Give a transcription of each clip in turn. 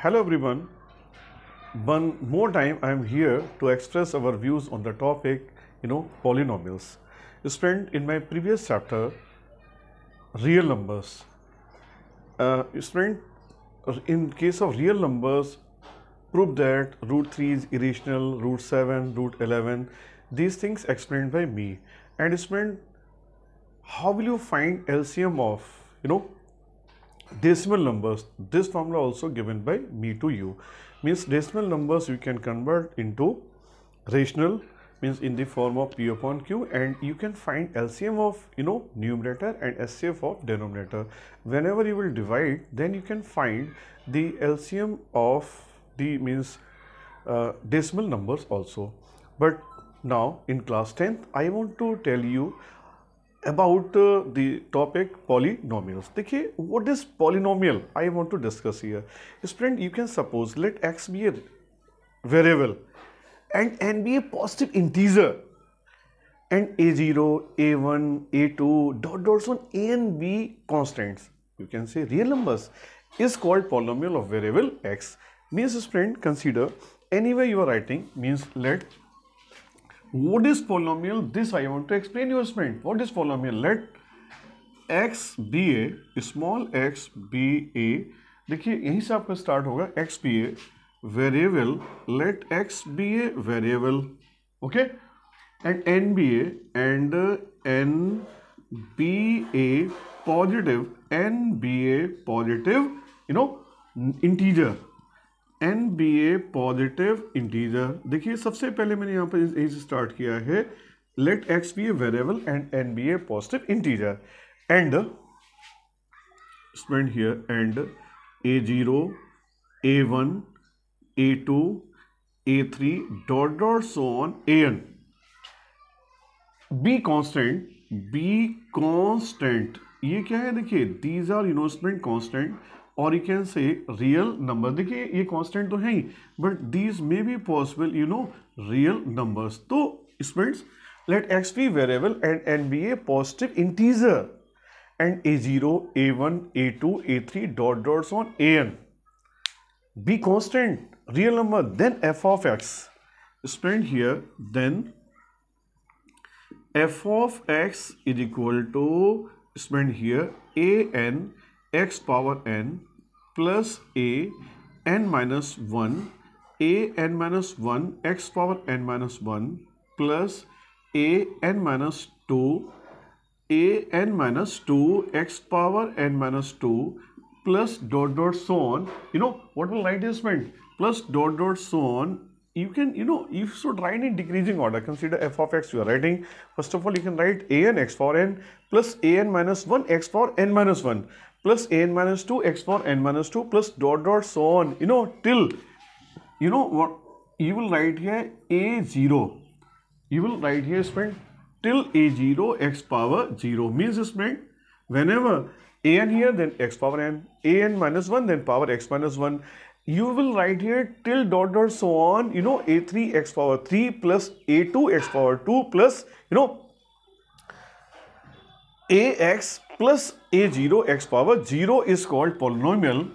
Hello everyone. One more time I am here to express our views on the topic, polynomials. Student, in my previous chapter, real numbers. Student, in case of real numbers, prove that root 3 is irrational, root 7, root 11. These things explained by me. And student, how will you find LCM of, decimal numbers? This formula also given by me to you. Means decimal numbers you can convert into rational, means in the form of P upon Q, and you can find LCM of numerator and SCF of denominator. Whenever you will divide, then you can find the LCM of the decimal numbers also. But now in class 10th I want to tell you about the topic polynomials. देखिए, what is polynomial? I want to discuss here. Student, you can suppose let x be a variable and n be a positive integer, and a0, a1, a2, dots on a and b constants. You can say real numbers is called polynomial of variable x. Means student, consider anyway you are writing, means let what is polynomial? This I want to explain you, student. What is polynomial? Let x be a, small x be a, देखिए यहीं से आपका start होगा, x be a variable, let x be a variable, okay, and n be a, and n be a positive, n be a positive, integer, n be a positive integer. देखिए सबसे पहले मैंने यहाँ पर यही से स्टार्ट किया है, let x be a variable and n be a positive integer, and spend here and a0, a1, a2, a3 dot so on an. B constant ये क्या है? देखिए दीज आर स्टूडेंट कांस्टेंट, और you can say real number. देखिए ये constant तो है ही, but these may be possible real numbers. तो students, let X be variable and N be a positive integer, and a0, a1, a2, a3 dots on an B constant real number. Then f of x, student here, then f of x is equal to, student here, an x power n plus a n minus 1, a n minus 1 x power n minus 1 plus a n minus 2, a n minus 2 x power n minus 2 plus dot so on. What will write is meant plus dot so on. You can, you should write in decreasing order. Consider f of x you are writing. First of all, you can write a n x power n plus a n minus 1 x power n minus 1 plus a n minus 2 x power n minus 2 plus dot so on, till, what you will write here, a0. You will write here, student, till a0 x power 0. Means, student, whenever an here, then x power n, a n minus 1, then power x minus 1. You will write here till dot so on, a3 x power 3 plus a2 x power 2 plus, ax plus a0 x power 0 is called polynomial,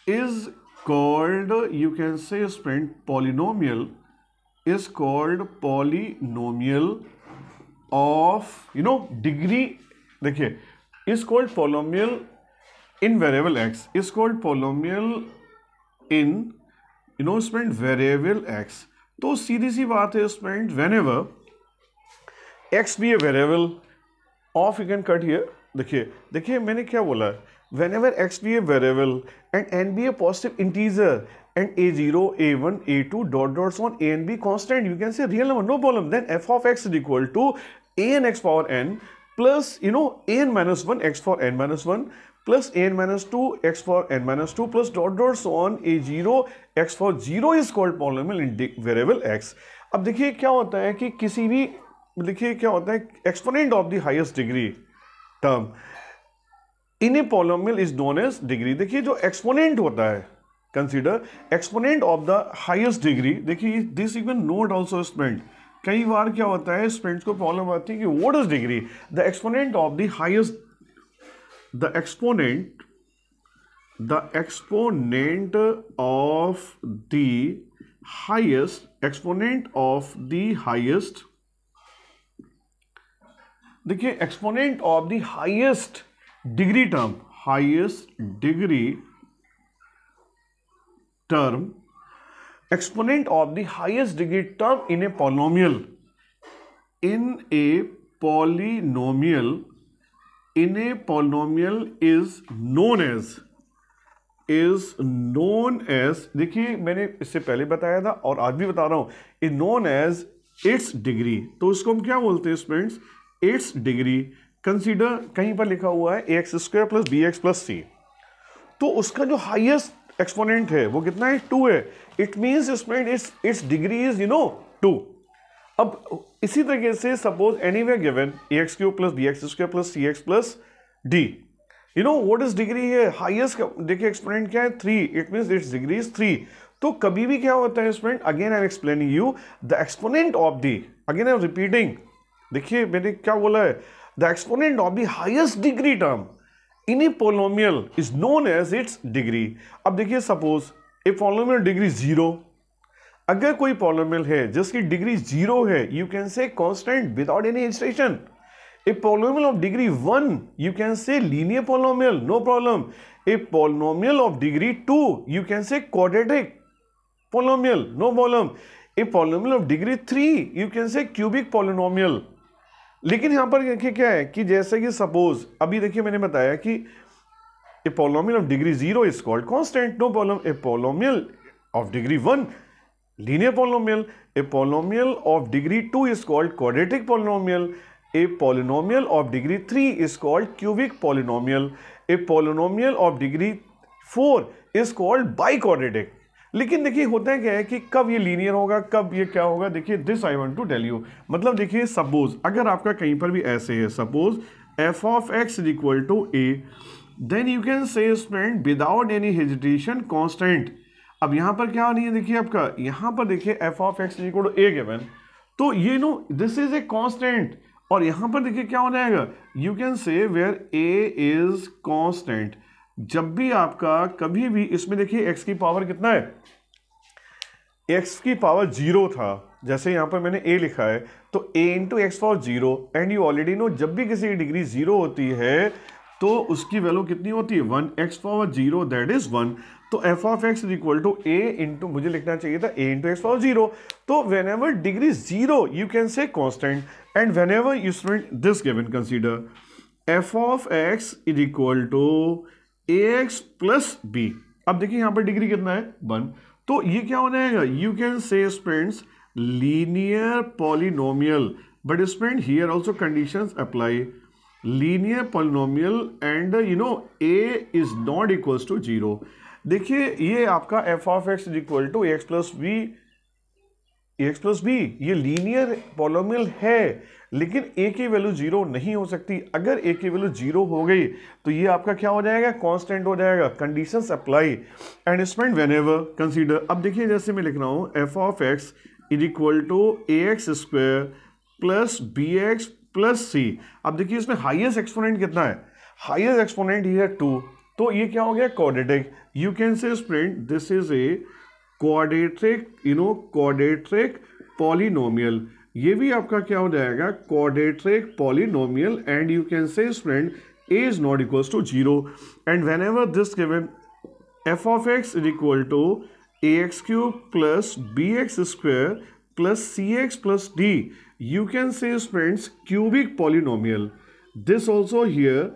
is called, you can say, student, polynomial is called polynomial of, degree. देखिए, is called polynomial in variable x, is called polynomial in, student, variable x. तो सीधी सी बात है, student, whenever x be a variable of, you can cut here. देखिए मैंने क्या बोला, whenever x be a variable and n be a positive integer and a0, a1, a2 dots on a and b constant, you can say real number, no problem. Then f of x is equal to a n x power n plus a n minus 1 x power n minus 1 plus a n minus 2 x power n minus 2 plus dots on a0 x power 0 is called polynomial in variable x. अब देखिए क्या होता है कि किसी भी, देखिए क्या होता है, exponent of the highest degree term in a polynomial is known as degree. देखिए जो एक्सपोनेंट होता है, consider exponent of the highest degree. देखिए this you can note also, student, कई बार क्या होता है स्टूडेंट्स को प्रॉब्लम आती है कि what is degree. The exponent of the highest, the exponent the exponent of the highest, देखिए exponent of the highest degree term, exponent of the highest degree term in a polynomial is known as, देखिए मैंने इससे पहले बताया था और आज भी बता रहा हूं, is known as its degree। तो इसको हम क्या बोलते हैं स्टूडेंट्स? its degree। कंसीडर कहीं पर लिखा हुआ है ax² + bx + c, तो उसका जो हाईएस्ट एक्सपोनेंट है वो कितना है? 2 है। It means student it's degree is 2। अब इसी तरीके से suppose anywhere given ax³ + bx² + cx + d, what is degree है? हाईएस्ट देखिए एक्सपोनेंट क्या है? 3। It means it's degree is 3। तो कभी भी क्या होता है student, again I am explaining you, the exponent of the, again I am repeating, देखिए मैंने क्या बोला है, the exponent of the highest degree term in a polynomial is known as its degree. अब देखिए सपोज ए पोलिनोमियल डिग्री 0, अगर कोई polynomial है जिसकी डिग्री 0 है, you can say constant without any hesitation. A polynomial of degree 1, you can say linear polynomial, no problem. A polynomial of degree 2, you can say quadratic polynomial, no problem. A polynomial of degree 3, you can say cubic polynomial. लेकिन यहां पर देखिए क्या है कि जैसे कि suppose अभी देखिए मैंने बताया कि a polynomial of degree 0 is called constant, no problem. A polynomial of degree 1 linear polynomial, a polynomial of degree 2 is called quadratic polynomial, a polynomial of degree 3 is called cubic polynomial, a polynomial of degree 4 is called biquadratic। लेकिन देखिए होता है क्या है कि कब ये linear होगा, कब ये क्या होगा, देखिए this I want to tell you. मतलब देखिए सपोज अगर आपका कहीं पर भी ऐसे है, suppose f of x is equal to a, then you can say student without any hesitation constant. अब यहां पर क्या नहीं है, देखिए आपका यहां पर देखिए f of x equal to a given, तो ये दिस इज ए कांस्टेंट। और यहां पर देखिए क्या हो जाएगा, you can say where a is constant. जब भी आपका कभी भी इसमें देखिए x की पावर कितना है, x की पावर 0 था, जैसे यहां पर मैंने a लिखा है तो a into x power 0, and you already no जब भी किसी की डिग्री 0 होती है तो उसकी वैल्यू कितनी होती है, 1, x पावर 0 दैट इज 1। तो f of x is equal to a into, मुझे लिखना चाहिए था a इंटू एक्स पावर 0। तो whenever degree 0 you can say constant, and whenever you student this given consider f of x is equal to ax plus b। अब देखिए यहां पर degree कितना है, 1। तो ये क्या हो जाएगा, you can say students linear polynomial, but student here also conditions apply, linear polynomial and a is not equals to 0। देखिए ये आपका f of x is equal to ax plus b, ये लीनियर पॉलिनोमियल है, लेकिन a की value 0 नहीं हो सकती। अगर a की वैल्यू 0 हो गई तो ये आपका क्या हो जाएगा, कांस्टेंट हो जाएगा। Conditions apply and student whenever consider. अब देखिए जैसे मैं लिख रहा हूं f of x is equal to ax² plus bx plus c। अब देखिए इसमें हाईएस्ट एक्सपोनेंट कितना है, हाईएस्ट एक्सपोनेंट हियर 2, तो ये क्या हो गया, quadratic. You can say student this is a quadratic, quadratic polynomial. ये भी आपका क्या हो जाएगा, quadratic polynomial, and you can say student a is not equals to 0, and whenever this given f of x is equal to ax³ plus bx² plus cx plus d, you can say students cubic polynomial. This also here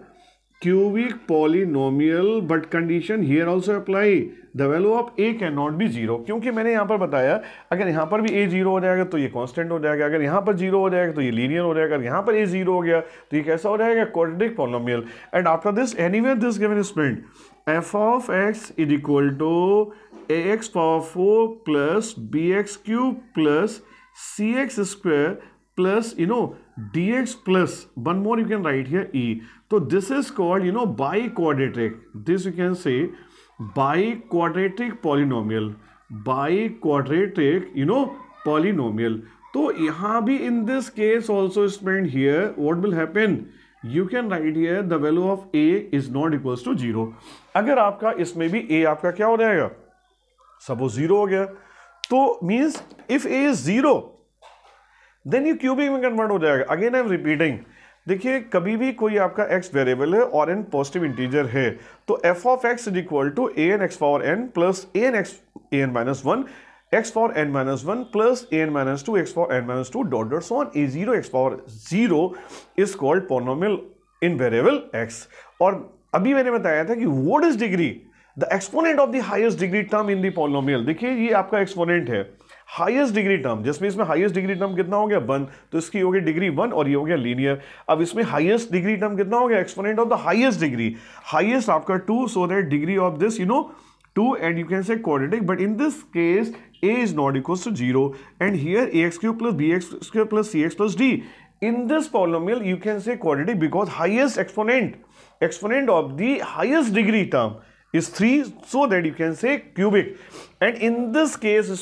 cubic polynomial, but condition here also apply, the value of a cannot be 0। क्योंकि मैंने यहाँ पर बताया अगर यहाँ पर भी a 0 हो जाएगा तो ये कांस्टेंट हो जाएगा, अगर यहाँ पर 0 हो जाएगा तो ये लीनियर हो जाएगा, अगर यहाँ पर a 0 हो गया तो ये कैसा हो जाएगा, quadratic polynomial. And after this anywhere this given student f of x is equal to ax power 4 plus bx³ plus cx² plus dx plus one more you can write here e. So this is called biquadratic. This you can say biquadratic polynomial, biquadratic polynomial. तो यहाँ भी in this case also student here what will happen, you can write here the value of a is not equals to 0। अगर आपका इसमें भी a आपका क्या हो जाएगा, सपोज 0 हो गया, तो means if a is 0 then ये क्यूबिक में कन्वर्ट हो जाएगा। अगेन आई एम रिपीटिंग, देखिए कभी भी कोई आपका x वेरिएबल है और n पॉजिटिव इंटीजर है तो f of x is equal to an x power n plus an minus 1 x power n minus 1 plus an minus 2 x power n minus 2 dot dot so on. a0 x power 0 is called polynomial in variable x। और अभी मैंने बताया था कि what is degree, the exponent of the highest degree term in the polynomial. देखिए ये आपका exponent है, हाईएस्ट डिग्री टर्म, जिसमें इसमें हाईएस्ट डिग्री टर्म कितना हो गया 1, तो इसकी हो गई डिग्री 1 और ये हो गया लीनियर। अब इसमें हाईएस्ट डिग्री टर्म कितना हो गया, exponent of the highest degree, highest आपका 2, so that degree of this 2 and you can say quadratic, but in this case a is not equals to 0 and here ax cube plus bx square plus cx plus d. In this polynomial you can say quadratic because highest exponent of the highest degree term is 3, so that you can say cubic. And in this case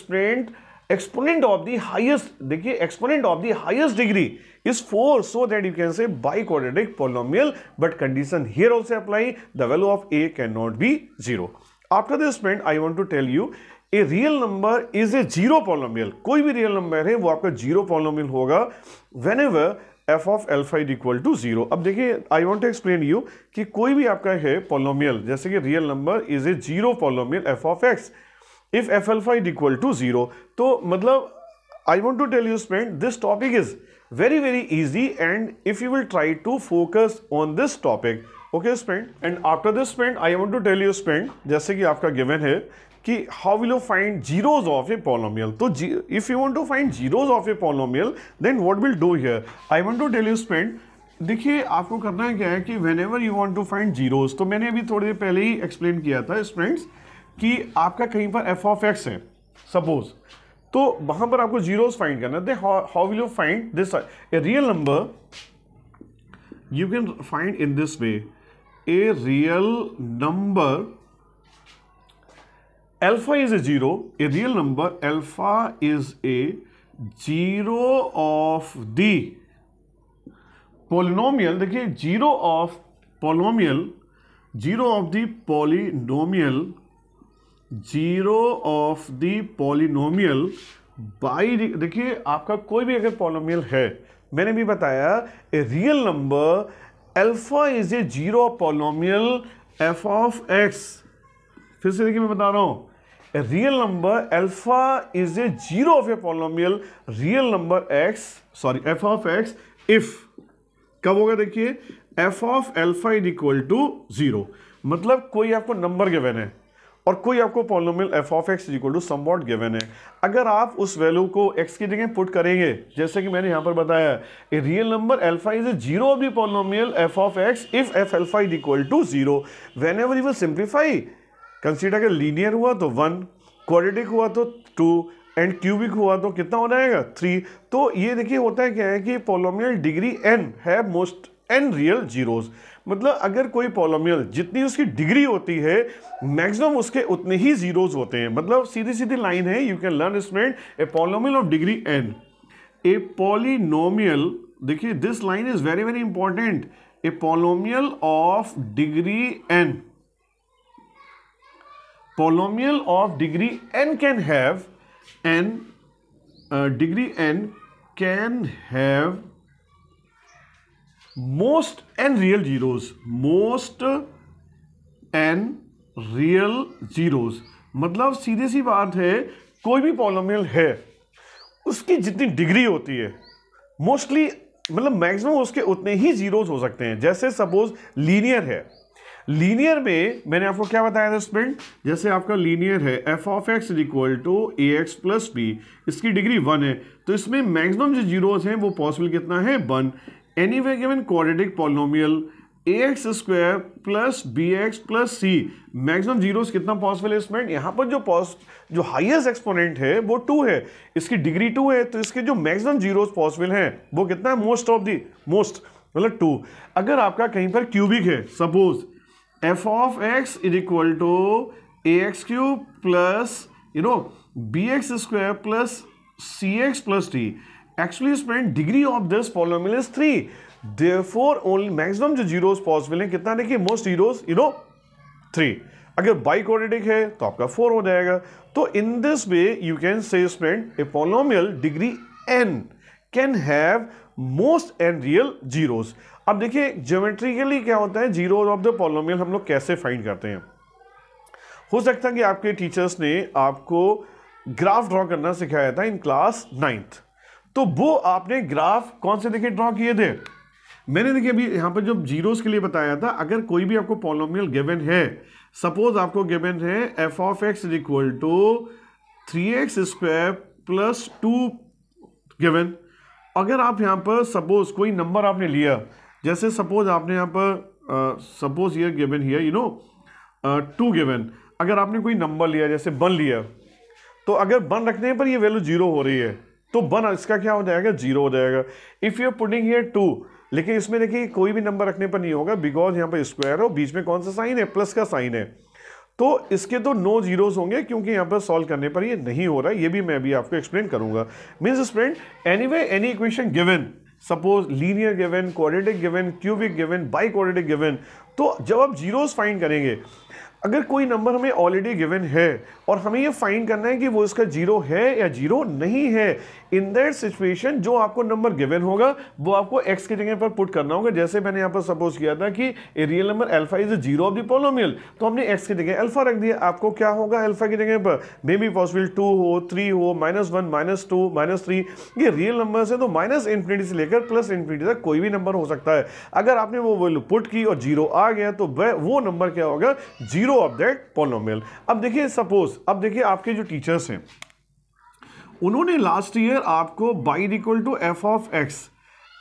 exponent of the highest, देखिए exponent of the highest degree is 4, so that you can say biquadratic polynomial, but condition here also apply, the value of a cannot be 0. After this point I want to tell you a real number is a zero polynomial। कोई भी real number है वो आपका zero polynomial होगा whenever f of alpha is equal to 0। अब देखिए I want to explain you कि कोई भी आपका है पॉलिनोमियल, जैसे कि real number is a zero polynomial f of x, if f alpha is equal to 0, तो मतलब I want to tell you student this topic is very easy and if you will try to focus on this topic, okay student, and after this student I want to tell you student, जैसे कि आपका given है कि how will you find zeros of a polynomial। तो if you want to find zeros of a polynomial then what will do here, I want to tell you student, देखिए आपको करना है क्या है कि whenever you want to find zeros, तो मैंने अभी थोड़ी देर पहले ही एक्सप्लेन किया था स्टूडेंट्स कि आपका कहीं पर f of x है सपोज, तो वहां पर आपको जीरोस फाइंड करना है। How will you find this a real number, you can find in this way, a real number alpha is a zero, a real number alpha is a zero of the polynomial. देखिए zero of polynomial, zero of the polynomial, zero of the polynomial by, देखिए आपका कोई भी अगर polynomial है, मैंने भी बताया a real number alpha is a zero of polynomial F of X. फिर से देखिए मैं बता रहा हूं, a real number alpha is a zero of a polynomial real number X, sorry F of X, if कब होगा, देखिए F of alpha is equal to 0, मतलब कोई आपको नंबर गिवन है और कोई आपको polynomial f of x is equal to somewhat given है। अगर आप उस वैल्यू को x की जगह पुट करेंगे, जैसे कि मैंने यहां पर बताया, a real number alpha is a zero of the polynomial f of x if f alpha is equal to 0। Whenever you will simplify, consider अगर लीनियर हुआ तो 1, क्वाड्रेटिक हुआ तो 2 एंड क्यूबिक हुआ तो कितना हो जाएगा 3। तो ये देखिए होता है क्या है कि पॉलिनोमियल डिग्री n है मोस्ट n रियल जीरोस, मतलब अगर कोई पॉलिनोमियल जितनी उसकी डिग्री होती है मैक्सिमम उसके उतने ही जीरोस होते हैं। मतलब सीधी सीधी लाइन है, you can learn student a polynomial of degree n, a polynomial, देखिए this line is very important, a polynomial of degree n, polynomial of degree n can have n, degree n can have most n real zeros, most n real zeros, मतलब सीधी सी बात है कोई भी polynomial है उसकी जितनी degree होती है मोस्टली, मतलब मैक्सिमम उसके उतने ही जीरोस हो सकते हैं। जैसे सपोज लीनियर है, लीनियर में मैंने आपको क्या बताया था स्टूडेंट, जैसे आपका लीनियर है f of x is equal to A X plus B, इसकी डिग्री 1 है, तो इसमें मैक्सिमम जो जीरोस हैं वो पॉसिबल कितना है 1। Anyway given quadratic polynomial ax square plus bx plus c, maximum zeros कितना पॉसिबल है इसमें, यहाँ पर जो हाईएस्ट एक्सपोनेंट है वो 2 है, इसकी डिग्री 2 है, तो इसके जो मैक्सिमम जीरोस पॉसिबल हैं वो कितना है मोस्ट ऑफ दी मोस्ट, मतलब 2। अगर आपका कहीं पर क्यूबिक है, suppose f of x is equal to A X cube plus B X square plus C X plus D, actually student degree of this polynomial is 3, therefore only maximum जो zeros possible है कितना, देखिए most zeros 3। अगर by quadratic है तो आपका 4 हो जाएगा। तो इन this way you can say student a polynomial degree n can have most and real zeros. अब देखिए ज्योमेट्रिकली क्या होता है, जीरोस ऑफ द पॉलिनोमियल हम लोग कैसे फाइंड करते हैं। हो सकता है कि आपके टीचर्स ने आपको ग्राफ ड्रॉ करना सिखाया था इन क्लास 9th, तो वो आपने ग्राफ कौन से देखिए ड्रॉ किए थे। मैंने देखिए अभी यहाँ पर जो जीरोस के लिए बताया था, अगर कोई भी आपको पॉलिनोमियल गिवन है, सपोज आपको गिवन है F of X is equal to 3x square plus 2 given. अगर आप यहाँ पर सपोज कोई नंबर आपने लिया, जैसे सपोज आपने यहाँ पर suppose here given here 2 given, अगर आपने कोई नंबर लिया जैसे 1 लिया, तो अगर 1 रखने पर ये वैल्यू 0 हो रही है तो 1 इसका क्या हो जाएगा, 0 हो जाएगा। If you are putting here 2, लेकिन इसमें देखिए कोई भी नंबर रखने पर नहीं होगा, बिकॉज यहाँ पर स्क्वायर है, बीच में कौन सा साइन है, प्लस का साइन है, तो इसके तो नो जीरोस होंगे क्योंकि यहाँ पर सॉल्व करने पर ये नहीं हो रहा है। ये भी मैं भी आपको एक्सप्लेन करूंगा। Means student anyway any equation given, suppose linear given, quadratic given, cubic given, by quadratic given, तो जब आप जीरोस फाइंड करेंगे, अगर कोई नंबर हमें ऑलरेडी गिवन है और हमें ये फाइंड करना है कि वो इसका 0 है या 0 नहीं है, इन दैट सिचुएशन जो आपको नंबर गिवन होगा वो आपको x की जगह पर पुट करना होगा। जैसे मैंने यहाँ पर सपोज किया था कि ए real number alpha is 0 of the polynomial, तो हमने x की जगह अल्फा रख दिया। आपको क्या होगा अल्फा की जगह पर, मे बी पॉसिबल 2 हो, 3 हो, -1, -2, -3, ये रियल नंबर है तो -∞ से लेकर +∞ तक कोई भी नंबर हो सकता है। अगर आपने वो वैल्यू पुट की और 0 आ गया तो वो नंबर क्या होगा, 0 ऑफ दैट पॉलिनोमियल। अब देखिए सपोज, अब देखिए आपके जो टीचर्स हैं उन्होंने लास्ट ईयर आपको y equal to F of X,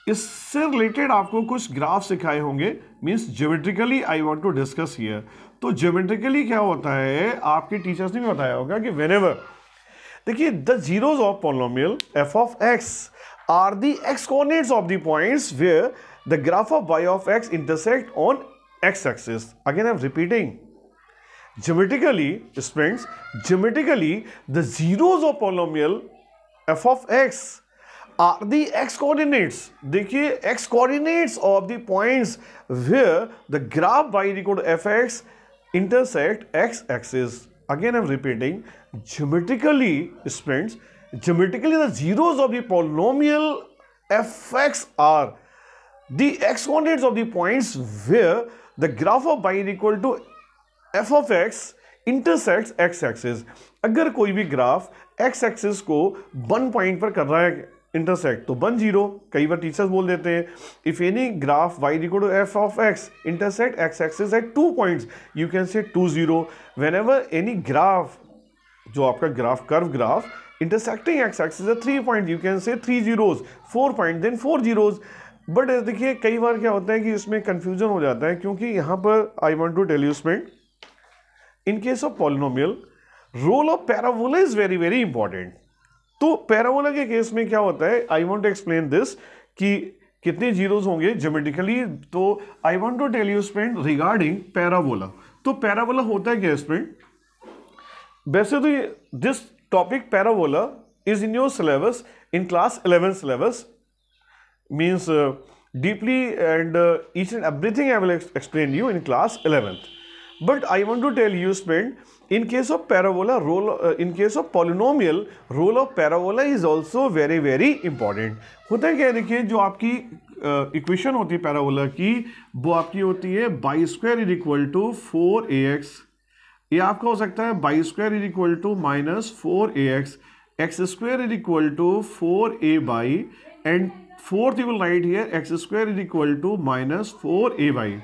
इससे रिलेटेड आपको कुछ ग्राफ सिखाए होंगे। Means geometrically I want to discuss here. तो ज्योमेट्रिकली क्या होता है, आपके टीचर्स ने भी बताया होगा कि व्हेनेवर, देखिए the zeros of polynomial F of x are the x coordinates of the points where the graph of y of x intersect on x axis. Again I am repeating, geometrically students, geometrically the zeros of polynomial f of x are the x coordinates। देखिए x coordinates of the points where the graph y equal to fx intersect x axis। Again I'm repeating, geometrically students, geometrically the zeros of the polynomial fx are the x coordinates of the points where the graph of y equal to f of x intersects x axis। अगर कोई भी graph x axis को 1 point पर कर रहा है intersect तो 1 0। कई बार टीचर्स बोल देते हैं if any graph y equal to f of x intersect x axis at 2 points you can say 2 0। Whenever any graph, जो आपका graph curve graph intersecting x axis at 3 point you can say 3 zeros, 4 point then 4 zeros। But देखिए कई बार क्या होता है कि इसमें कंफ्यूजन हो जाता है, क्योंकि यहाँ पर I want to tell you student, in case of polynomial role of parabola is very very important। तो पैराबोला के केस में क्या होता है, I want to explain this कि कितने जीरोस होंगे ज्योमेट्रिकली। तो I want to tell you student regarding parabola. तो पैराबोला होता है क्या स्टूडेंट, वैसे तो this topic parabola is in your syllabus in class 11 syllabus, means deeply and each and everything I will explain you in class 11th। But I want to tell you student, in case of parabola role, in case of polynomial role of parabola is also very very important। होता है क्या, देखिए जो आपकी equation होती है parabola की, वो आपकी होती है y square is equal to 4ax। ये आपका हो सकता है y square is equal to -4ax, x square is equal to 4a y, and fourth you will write here x square is equal to -4a y.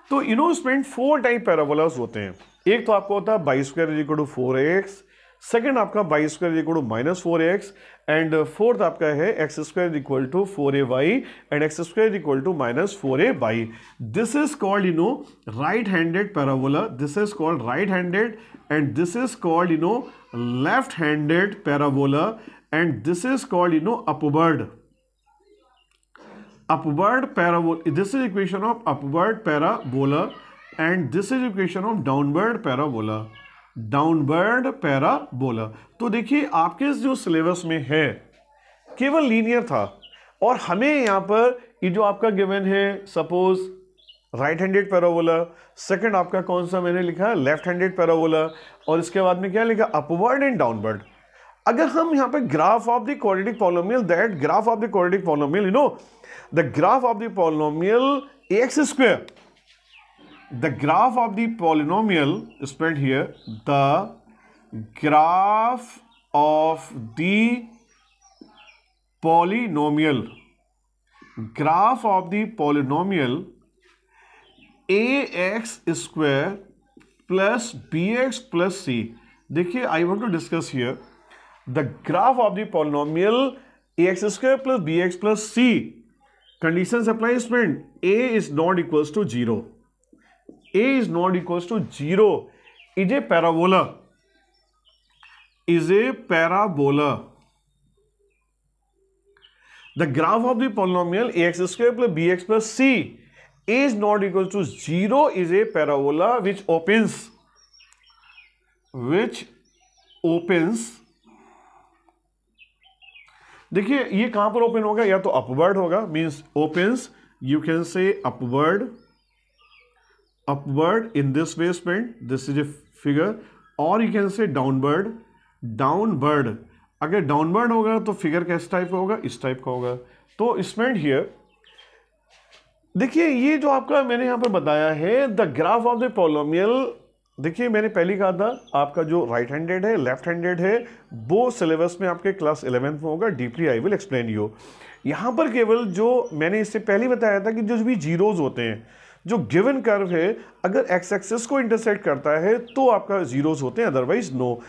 तो you know student 4 type parabolas होते हैं। एक तो आपका होता है y square is equal to 4ax, second आपका y square is equal to -4ax, and fourth आपका है x square is equal to 4ay and x square is equal to -4a y. This is called you know right handed parabola, this is called right handed, and this is called you know left handed parabola, and this is called you know upward parabola। This is equation of upward parabola and this is equation of downward parabola, downward parabola। तो देखिए आपके जो syllabus में है केवल linear था और हमें यहाँ पर ये जो आपका गिवन है suppose right handed parabola, second आपका कौन सा मैंने लिखा है लेफ्ट हैंडेड पैराबोला, और इसके बाद में क्या लिखा अपवर्ड एंड डाउनवर्ड। अगर हम यहाँ पे graph of the quadratic polynomial, that graph of the quadratic polynomial, you know the graph of the polynomial x square, the graph of the polynomial spelled here, the graph of the polynomial, graph of the polynomial ax square plus bx plus c. देखिए I want to discuss here the graph of the polynomial ax square plus bx plus c. Conditions apply, friend. A is not equals to 0. A is not equals to 0 is a parabola, is a parabola. The graph of the polynomial ax square plus bx plus c is not equals to 0 is a parabola which opens देखिए ये कहां पर open होगा, या तो upward होगा, means opens, you can से upward in this way friend, this is a figure, or you can say downward. अगर downward होगा तो फिगर किस टाइप का होगा, इस टाइप का होगा। तो स्टूडेंट हियर देखिए ये जो आपका मैंने यहां पर बताया है the graph of the polynomial, देखिए मैंने पहले कहा था आपका जो राइट हैंडेड है लेफ्ट हैंडेड है वो सिलेबस में आपके क्लास 11th में होगा, deeply I will explain you. यहां पर केवल जो मैंने इससे पहले बताया था कि जो भी जीरोज होते हैं, जो गिवन कर्व है अगर एक्स एक्सिस को इंटरसेक्ट करता है तो आपका जीरोस होते हैं, अदरवाइज नो।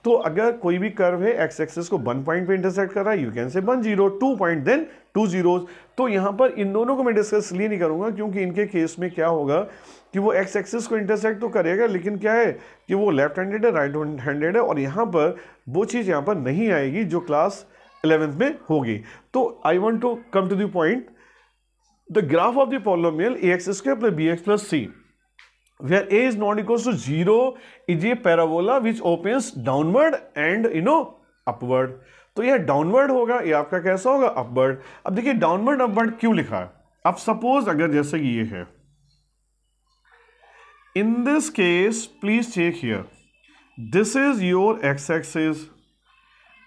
तो अगर कोई भी कर्व है एक्स एक्सिस को 1 पॉइंट पे इंटरसेक्ट कर रहा है, यू कैन से 1 0, 2 पॉइंट देन 2 जीरोस। तो यहां पर इन दोनों को मैं डिस्कस इसलिए नहीं करूंगा क्योंकि इनके केस में क्या होगा कि वो एक्स एक्सिस को इंटरसेक्ट तो करेगा, लेकिन क्या है कि वो लेफ्ट हैंडेड है राइट हैंडेड है, और यहां पर वो चीज यहां पर नहीं आएगी जो क्लास 11th में होगी। तो I want to come to the point, the graph of the polynomial ax square plus bx plus c where a is not equals to 0 is a parabola which opens downward and upward. तो यह downward होगा, ये आपका कैसा होगा upward. अब देखिए downward upward क्यों लिखा है। अब सपोज अगर जैसे ये है, in this case please check here, this is your x axis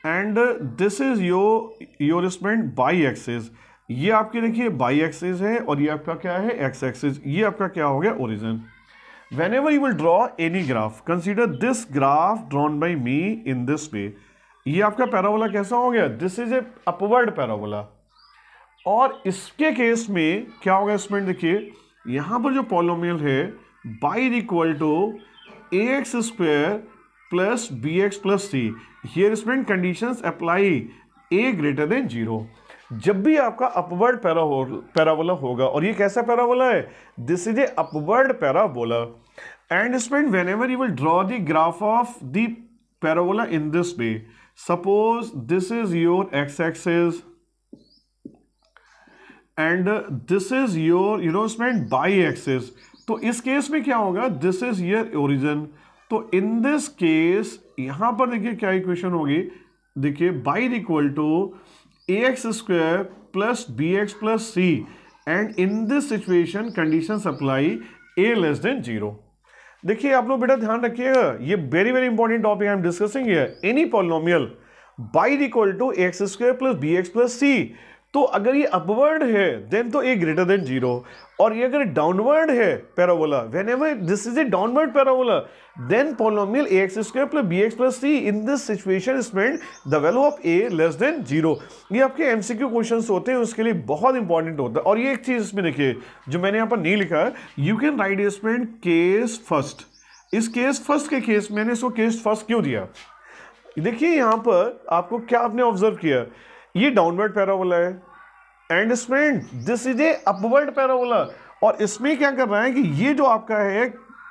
and this is your student y axis. ये आपके देखिए बाई एक्सिस है और ये आपका क्या है एक्स एक्सिस, ये आपका क्या हो गया origin. whenever you will draw any graph, consider this graph drawn by me in this way. ये आपका पैराबोला कैसा हो गया, this is A upward parabola. और इसके केस में क्या होगा स्टूडेंट, देखिए यहां पर जो पॉलिनोमियल है y equal to ax square plus bx plus c। Here student conditions apply a greater than 0। जब भी आपका अपवर्ड पैराबोला होगा, और ये कैसा पैराबोला है, this is A upward parabola, and student whenever you will draw the graph of the parabola in this way, suppose this is your x axis and this is your student y axis. तो इस case में क्या होगा, this is your origin. तो इन this case यहां पर देखिए क्या इक्वेशन होगी, देखिए y equal to ax square plus bx plus c, and in this situation conditions apply a less than 0। देखिए आप लोग बेटा ध्यान रखिएगा, ये very very important topic I am discussing here. Any polynomial y equal to x square plus B x plus c, तो अगर ये अपवर्ड है देन तो a ग्रेटर देन 0, और ये अगर डाउनवर्ड है parabola, whenever this is a downward parabola then polynomial ax square plus bx plus c, in this situation student the value of a less than 0। ये आपके MCQ questions होते हैं, उसके लिए बहुत इंपॉर्टेंट होता है। और ये एक चीज इसमें देखिए जो मैंने यहाँ पर नहीं लिखा है, you can right student case first. इस केस फर्स्ट के केस मैंने इसको केस फर्स्ट क्यों दिया, देखिए यहां पर आपको क्या आपने ऑब्जर्व किया, ये डाउनवर्ड पैराबोला है and student this is A upward parabola, और इसमें क्या कर रहा है कि ये जो आपका है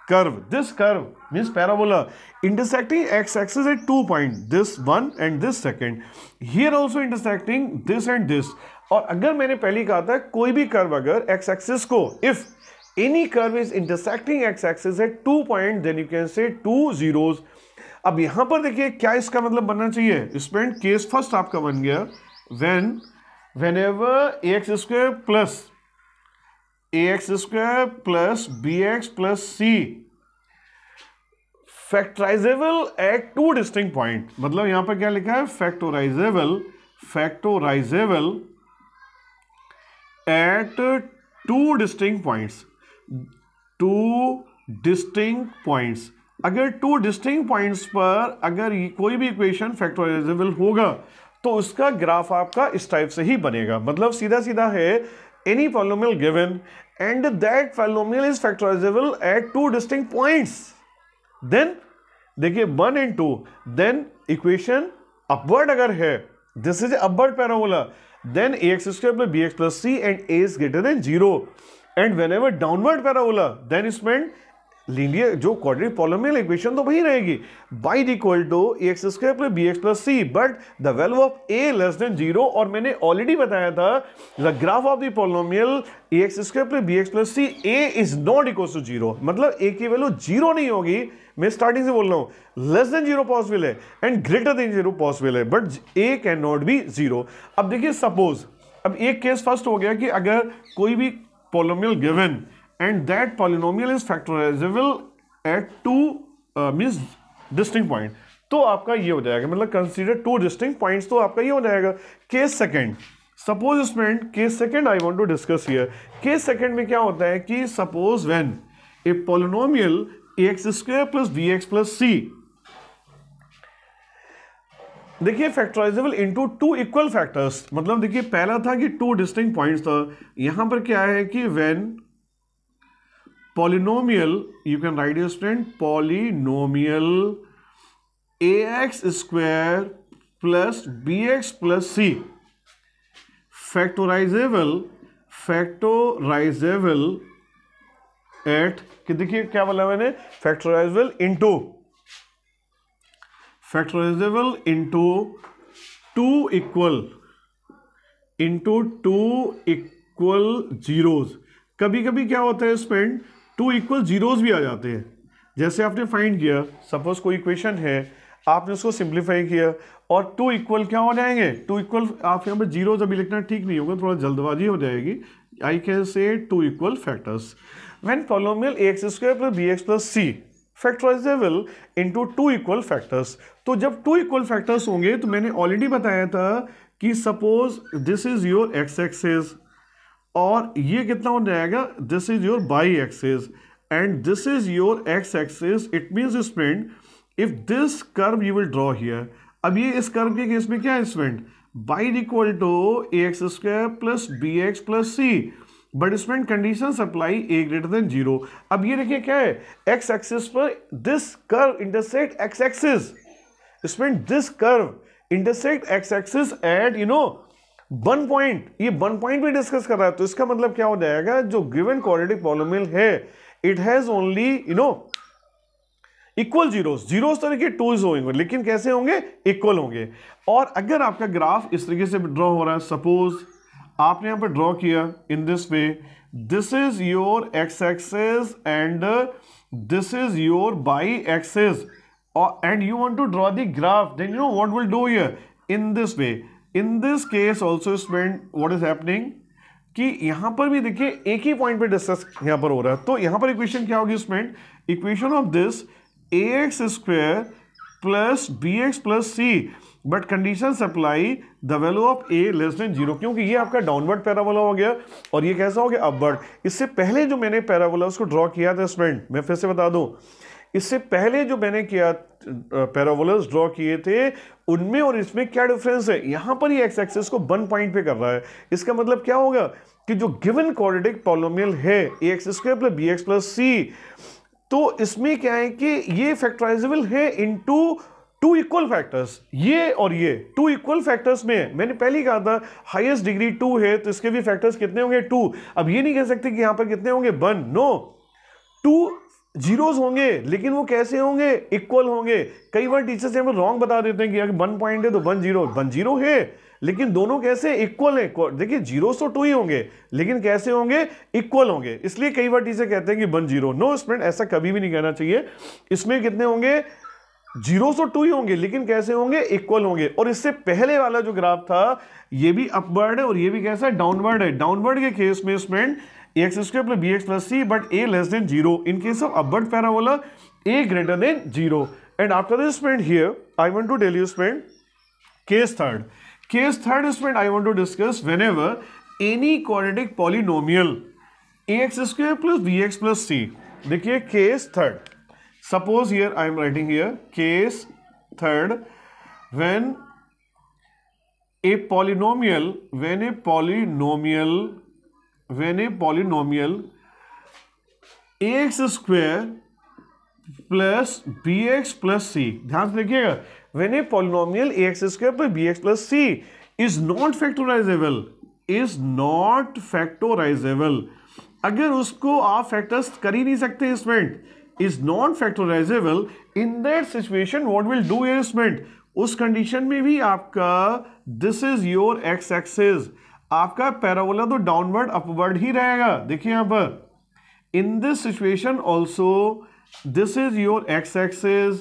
curve, this curve means parabola intersecting x axis at 2 point, this one and this second, here also intersecting this and this. और अगर मैंने पहले कहा था कोई भी कर्व अगर एक्स एक्सिस को, if any curve is intersecting x axis at 2 point then you can say 2 zeros. अब यहां पर देखिए क्या इसका मतलब बनना चाहिए स्टूडेंट, केस फर्स्ट आपका बन गया when whenever ax square plus bx plus c factorizable at two distinct point, मतलब यहां पर क्या लिखा है, factorizable at two distinct points. अगर टू डिस्टिंक्ट पॉइंट्स पर अगर कोई भी इक्वेशन फैक्टराइजेबल होगा तो उसका ग्राफ आपका इस टाइप से ही बनेगा. मतलब सीधा सीधा है, any polynomial given and that polynomial is factorisable at two distinct points, then देखिए 1 and 2, देन इक्वेशन अपवर्ड अगर है, this is upward parabola, then ax square plus bx plus c and a is greater than 0, and whenever downward parabola then it meant linear जो quadratic polynomial equation तो वही रहेगी, y equal to ax square plus bx plus c, but the value of a less than 0. और मैंने already बताया था the graph of the polynomial ax square plus bx plus c a is not equal to 0, मतलब a की value 0 नहीं होगी. मैं starting से बोल रहा हूं लेस देन 0 पॉसिबल है एंड ग्रेटर देन 0 पॉसिबल है, but a can not be 0. अब देखिए सपोज, अब एक केस फर्स्ट हो गया कि अगर कोई भी polynomial given and that polynomial is factorizable at two means distinct point, तो आपका ये हो जाएगा, मतलब कंसीडर टू डिस्टिंक्ट पॉइंट्स, तो आपका ये हो जाएगा. Case second, suppose student case second I want to discuss here. Case second में क्या होता है कि suppose when a polynomial ax square plus bx plus c, देखिए factorisable into two equal factors, मतलब देखिए पहला था कि टू डिस्टिंक्ट पॉइंट्स था, यहां पर क्या है कि when polynomial, you can write your student polynomial ax square plus bx plus c factorizable at, कि देखिए क्या बोला मैंने, factorizable into two equal zeros. कभी कभी क्या होता है स्टूडेंट, टू इक्वल जीरोज भी आ जाते हैं. जैसे आपने फाइंड किया, सपोज कोई इक्वेशन है, आपने उसको सिंप्लीफाई किया और टू इक्वल क्या हो जाएंगे, टू इक्वल, आप यहाँ पर जीरोज अभी लिखना ठीक नहीं होगा, थोड़ा जल्दबाजी हो जाएगी. I can say two equal factors when polynomial ax square plus bx plus c factorisable into two equal factors. तो जब टू इक्वल फैक्टर्स होंगे तो मैंने ऑलरेडी बताया था कि suppose this is your x axis और ये कितना हो जाएगा, this is your y axis and this is your x axis. It means student if this curve you will draw here. अब ये इस कर्व के केस में क्या है student, y equal to ax square plus bx plus c, but student condition apply a greater than 0. अब ये देखिए क्या है, एक्स एक्सिस पर this curve intersect x axis, student this curve intersect x axis eight one point, ये one point भी discuss कर रहा है. तो इसका मतलब क्या हो जाएगा, जो गिवन क्वाड्रेटिक पॉलिनोमियल है it has only equal zeros तो देखिए टूज होंगे, लेकिन कैसे होंगे, इक्वल होंगे. और अगर आपका ग्राफ इस तरीके से ड्रॉ हो रहा है, सपोज आपने यहां पर ड्रॉ किया in this way, this is your x axis and this is your y axis and you want to draw the graph, then you know what will do here in this way. In this case also student what is happening कि यहां पर भी देखिए एक ही point पे discuss यहां पर हो रहा है. तो यहां पर इक्वेशन क्या होगी student, equation of this ax square plus bx plus c, but condition apply the value of a less than 0, क्योंकि ये आपका डाउनवर्ड पैराबोला हो गया और ये कैसा हो गया, अपवर्ड. इससे पहले जो मैंने पैराबोला उसको ड्रॉ किया था स्टूडेंट, मैं फिर से बता दूं, इससे पहले जो मैंने किया पैराबोलास ड्रॉ किए थे उनमें और इसमें क्या डिफरेंस है. यहां पर ये एक्स एक्सिस को वन पॉइंट पे कर रहा है. इसका मतलब क्या होगा कि जो गिवन क्वाड्रेटिक पॉलिनोमियल है ax square plus bx plus c, तो इसमें क्या है कि ये फैक्टराइजेबल है इनटू टू इक्वल फैक्टर्स. ये और ये टू इक्वल फैक्टर्स में मैंने पहले ही कहा था हाईएस्ट डिग्री 2 है तो इसके भी फैक्टर्स कितने होंगे, 2. अब ये नहीं कह सकते कि यहां पर कितने होंगे, 1. नो, 2 जीरोस होंगे, लेकिन वो कैसे होंगे, इक्वल होंगे. कई बार टीचर्स यहाँ पर रॉन्ग बता देते हैं कि अगर 1 पॉइंट है तो 1 जीरो है, लेकिन दोनों कैसे इक्वल है. देखिए जीरोस तो 2 ही होंगे, लेकिन कैसे होंगे, इक्वल होंगे. इसलिए कई बार टीचर कहते हैं कि 1 0. नो स्टूडेंट, ऐसा कभी भी नहीं कहना चाहिए. इसमें कितने होंगे, जीरो तो 2 ही होंगे, लेकिन कैसे होंगे, इक्वल होंगे। और इससे पहले वाला जो ग्राफ था ये भी अपवर्ड है और ये भी कैसा है, डाउनवर्ड है। डाउनवर्ड के केस में student x square plus B x plus c but a less than zero. In case of upward parabola a greater than zero. And after this student here I want to tell you student case third student I want to discuss whenever any quadratic polynomial ax square plus bx plus c। देखिए case third, suppose here I am writing here case third, when a polynomial ax square plus B x plus c, ध्यान से देखिएगा, when a polynomial a x square plus B x plus c is not factorisable, अगर उसको आप factors कर ही नहीं सकते student, is not factorisable, in that situation what will do ये स्टूडेंट, उस कंडीशन में भी आपका this is your x axis, आपका पैराबोला तो डाउनवर्ड अपवर्ड ही रहेगा। देखिए यहां पर in this situation also this is your x-axis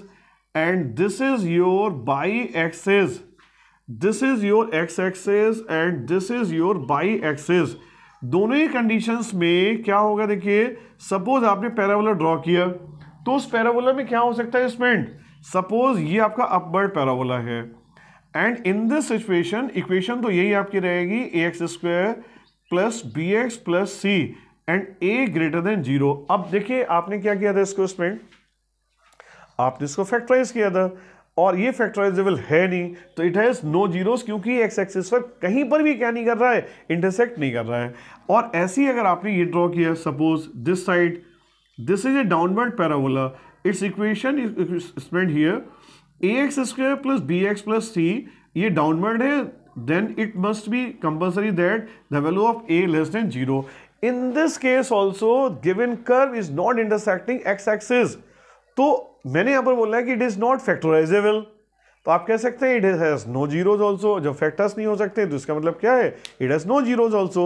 and this is your y-axis, this is your x-axis and this is your y-axis। दोनों ही कंडीशंस में क्या होगा, देखिए सपोज आपने पैराबोला ड्रॉ किया तो उस पैराबोला में क्या हो सकता है स्टूडेंट, सपोज ये आपका अपवर्ड पैराबोला है and in this situation equation तो यही आपकी रहेगी a x square plus B x plus c and a greater than zero. अब देखिए आपने क्या किया था इसको स्टूडेंट, आपने इसको फैक्टराइज किया था और ये फैक्टराइजेबल है नहीं, तो इट हैज नो जीरोस, क्योंकि एक्स एक्सिस पर कहीं पर भी क्या नहीं कर रहा है, इंटरसेक्ट नहीं कर रहा है। और ऐसे ही अगर आपने ये ड्रॉ किया, suppose this side, this is a downward parabola, its equation is student here a x square plus B x plus c, ये डाउनवर्ड है, then it must be compulsory that the value of a less than zero. In this case also given curve is not intersecting x-axis, तो मैंने यहां पर बोला है कि it is not factorizable, तो आप कह सकते हैं it has no zeros also, जब factors नहीं हो सकते तो इसका मतलब क्या है, it has no zeros also।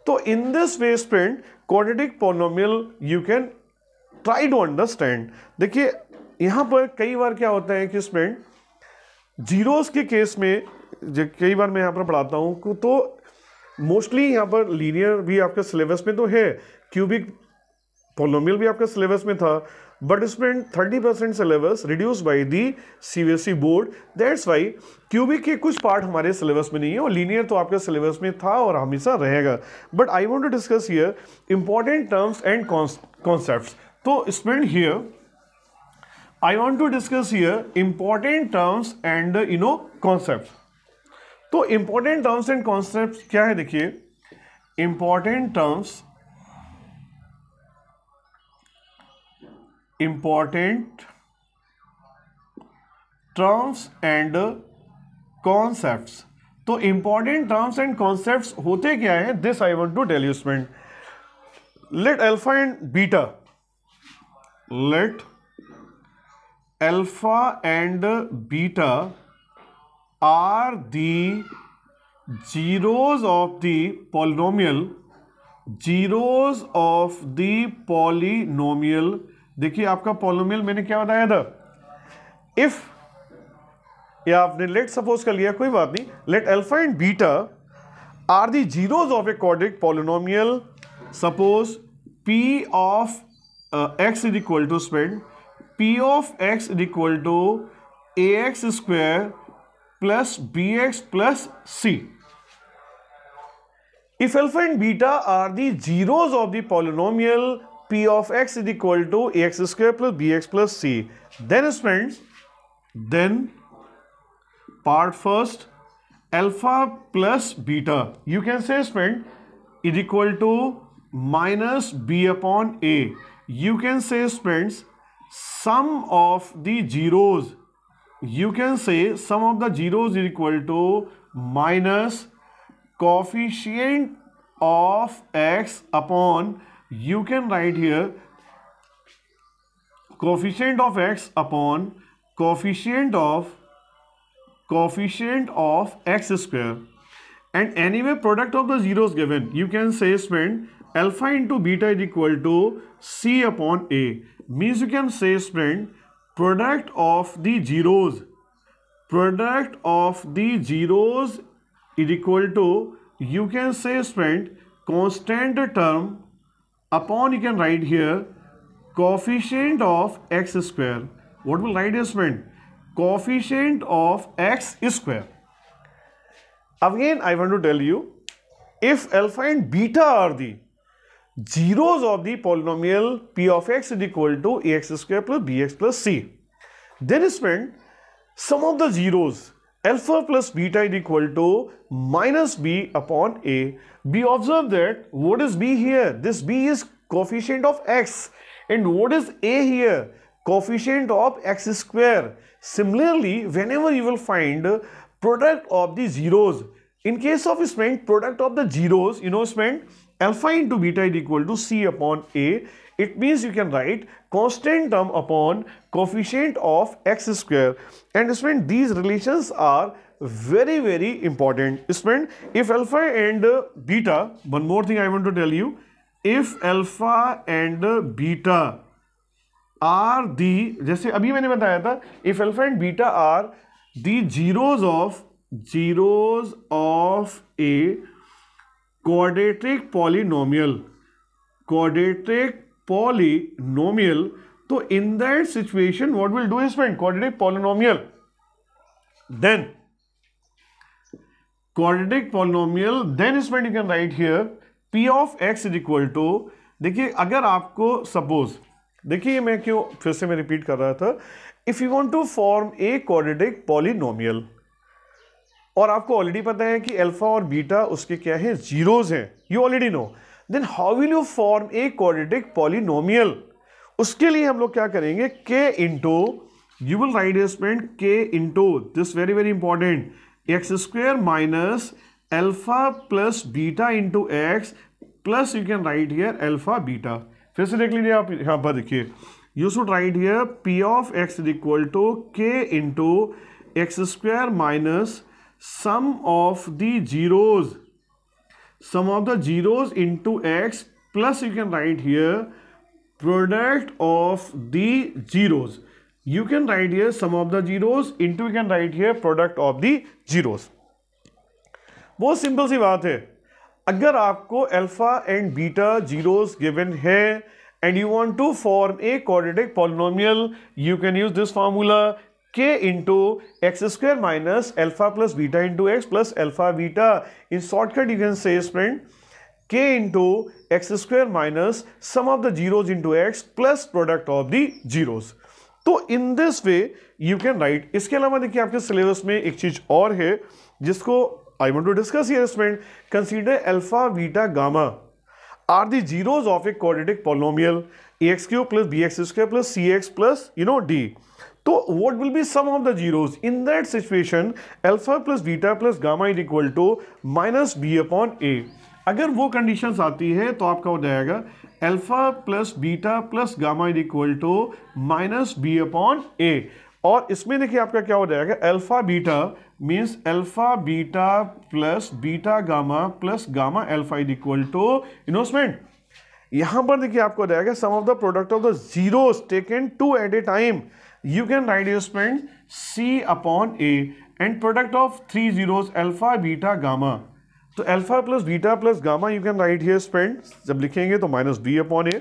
तो in this way friend quadratic polynomial you can try to understand। देखिए यहां पर कई बार क्या होता है कि फ्रेंड जीरोस के केस में कई बार मैं यहां पर पढ़ाता हूं तो मोस्टली यहाँ पर लीनियर भी आपके सिलेबस में तो है, क्यूबिक पॉलिनोमियल भी आपके सिलेबस में था, but student 30% syllabus reduce by the CBSE board, that's why cubic के कुछ पार्ट हमारे सिलेबस में नहीं है और लीनियर तो आपके सिलेबस में था और हमेशा रहेगा। But I want to discuss here important terms and concepts. तो student here I want to discuss here important terms and concepts. तो इंपॉर्टेंट टर्म्स एंड कॉन्सेप्ट्स क्या है, देखिए इंपॉर्टेंट टर्म्स एंड कॉन्सेप्ट्स। तो इंपॉर्टेंट टर्म्स एंड कॉन्सेप्ट्स होते क्या है, this I want to tell you student. Let alpha and beta, let alpha and beta are the zeros of the polynomial, zeros of the polynomial। देखिए आपका polynomial मैंने क्या बताया था, if या आपने लेट सपोज कर लिया, कोई बात नहीं, let alpha and beta are the zeros of a quadratic polynomial, suppose p of x is equal to spend p of x is equal to ax square plus bx plus c। If alpha and beta are the zeros of the polynomial p of x is equal to ax square plus bx plus c, then friends, then part first alpha plus beta you can say friend is equal to minus b upon a, you can say friends sum of the zeros, you can say sum of the zeros is equal to minus coefficient of x upon, you can write here coefficient of x upon coefficient of x square, and anyway product of the zeros given, you can say friend alpha into beta is equal to c upon a, means you can say friend product of the zeros is equal to, you can say student, constant term upon, you can write here, coefficient of x square. What will write here student? Coefficient of x square. Again I want to tell you, if alpha and beta are the zeros of the polynomial p of x is equal to ax square plus bx plus c, then student, sum of the zeros alpha plus beta is equal to minus b upon a. Be observe that what is b here? This b is coefficient of x, and what is a here? Coefficient of x square. Similarly, whenever you will find product of the zeros, in case of student product of the zeros, you know student, alpha into beta is equal to c upon a. It means you can write constant term upon coefficient of x square. And student, these relations are very, very important. Student, if alpha and beta, one more thing I want to tell you, if alpha and beta are the, जैसे अभी मैंने बताया था, if alpha and beta are the zeros of a quadratic polynomial, तो in that situation what will do is friend, quadratic polynomial, then is friend, you can write here p of x is equal to, देखिए अगर आपको suppose, देखिए मैं क्यों फिर से मैं रिपीट कर रहा था, if you want to form a quadratic polynomial, और आपको ऑलरेडी पता है कि अल्फा और बीटा उसके क्या है, जीरोज हैं, you already know, then how will you form a quadratic polynomial? उसके लिए हम लोग क्या करेंगे, k into, you will write student k into this very very important, x square minus alpha plus beta into x plus you can write here alpha beta. फिर से देख लीजिए आप यहाँ पर, देखिए you should write here p of x is equal to k into x square minus sum of the zeros into x plus you can write here product of the zeros. You can write here sum of the zeros into, you can write here product of the zeros. बहुत simple सी बात है. अगर आपको alpha and beta zeros given है and you want to form a quadratic polynomial, you can use this formula k into x square minus alpha plus beta into x plus alpha beta. In shortcut you can say friend, k into x square minus sum of the zeros into x plus product of the zeros. तो in this way you can write. इसके अलावा देखिए आपके syllabus में एक चीज और है जिसको I want to discuss here friend. Consider alpha, beta, gamma are the zeros of a quadratic polynomial ax cube plus bx square plus cx plus d. So what will be sum of the zeros? In that situation alpha plus beta plus gamma is equal to minus b upon a. अगर वो conditions आती है तो आपका हो जाएगा alpha plus beta plus gamma is equal to minus b upon a. और इसमें देखिए आपका क्या हो जाएगा, alpha beta means alpha beta plus beta gamma plus gamma alpha is equal to investment. यहां पर देखिए आपको हो जाएगा sum of the product of the zeros taken two at a time. You can write your friend c upon a and product of three zeros alpha, beta, gamma. तो alpha plus beta plus gamma you can write here friend. जब लिखेंगे तो minus b upon a.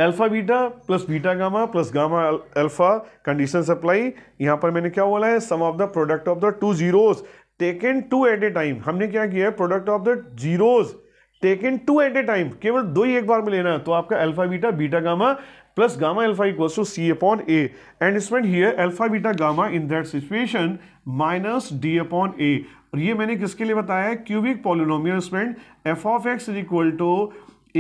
Alpha beta plus beta gamma plus gamma alpha conditions apply. यहाँ पर मैंने क्या बोला है, sum of the product of the two zeros taken two at a time. हमने क्या किया है, product of the zeros taken two at a time, केवल दो ही एक बार में लेना है. तो आपका alpha beta beta gamma plus gamma alpha equals to c upon a, and spend here alpha beta gamma in that situation minus d upon a. और ये मैंने किसके लिए बताया है, cubic polynomial spend f of x is equal to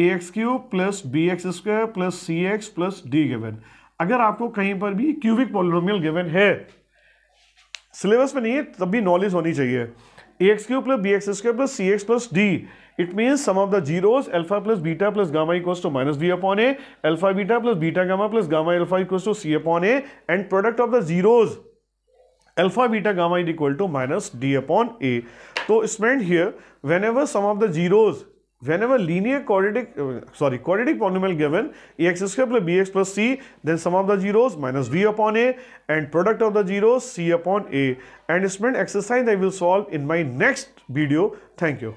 ax cube plus bx square plus cx plus d given. अगर आपको कहीं पर भी क्यूबिक पॉलिनोमियल गिवन है, सिलेबस में नहीं है तब भी नॉलेज होनी चाहिए, ax cube plus bx square plus cx plus d. It means sum of the zeros alpha plus beta plus gamma equals to minus b upon a, alpha beta plus beta gamma plus gamma alpha equals to c upon a, and product of the zeros alpha beta gamma is equal to minus d upon a. So spend here whenever sum of the zeros whenever linear quadratic polynomial given ax square plus bx plus c, then sum of the zeros minus v upon a and product of the zeros c upon a. And student exercise I will solve in my next video. Thank you.